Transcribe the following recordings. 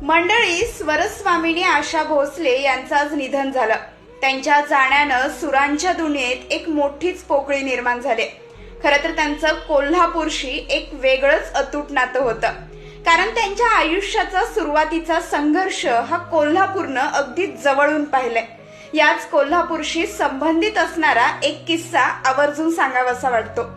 मंडळी, स्वरस्वामिनी आशा भोसले यांचं आज निधन झालं. त्यांच्या जाण्यानं सुरांच्या दुनियेत एक मोठीच पोकळी निर्माण झाली. खरं तर त्यांचं कोल्हापूरशी एक वेगळंच अतूट नातं होतं, कारण त्यांच्या आयुष्याचा सुरुवातीचा संघर्ष हा कोल्हापूरनं अगदी जवळून पाहिलाय. याच कोल्हापूरशी संबंधित असणारा एक किस्सा आवर्जून सांगावासा वाटतो.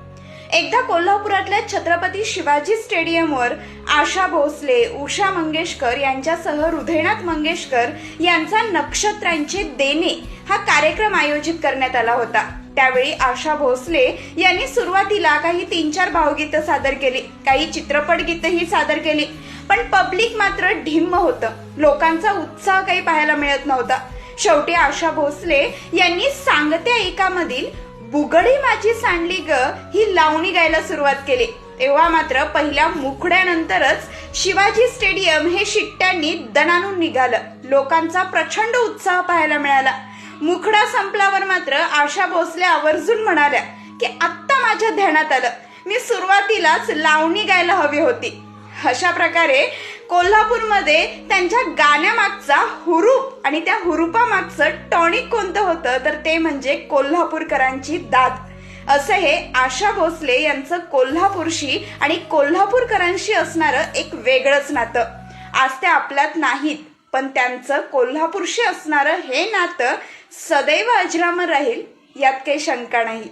एकदा कोल्हापुरातल्या छत्रपती शिवाजी स्टेडियमवर आशा भोसले, उषा मंगेशकर यांच्यासह हृदयनाथ मंगेशकर यांचा नक्षत्रांचे देणे हा कार्यक्रम आयोजित करण्यात आला होता. त्यावेळी आशा भोसले यांनी सुरुवातीला काही 3-4 भावगीतं सादर केली, काही चित्रपट गीतही सादर केली, पण पब्लिक मात्र ढिम्म होतं. लोकांचा उत्साह काही पाहायला मिळत नव्हता. शेवटी आशा भोसले यांनी सांगत्या एकामधील बुगडी माझी सांडली ग ही लावणी गायला सुरुवात केली. तेव्हा मात्र पहिल्या मुखड्यानंतरच शिवाजी स्टेडियम हे शिट्ट्यांनी दणाणून निघालं. लोकांचा प्रचंड उत्साह पाहायला मिळाला. मुखडा संपल्यावर मात्र आशा भोसले आवर्जून म्हणाल्या की आत्ता माझ्या ध्यानात आलं, मी सुरुवातीलाच लावणी गायला हवी होती. अशा प्रकारे कोल्हापूरमध्ये त्यांच्या गाण्यामागचा हुरूप आणि त्या हुरूपामागचं टॉनिक कोणतं होतं तर ते म्हणजे कोल्हापूरकरांची दाद. असं हे आशा भोसले यांचं कोल्हापूरशी आणि कोल्हापूरकरांशी असणारं एक वेगळंच नातं. आज ते आपल्यात नाहीत, पण त्यांचं कोल्हापूरशी असणारं हे नातं सदैव अजरामर राहील, यात काही शंका नाही.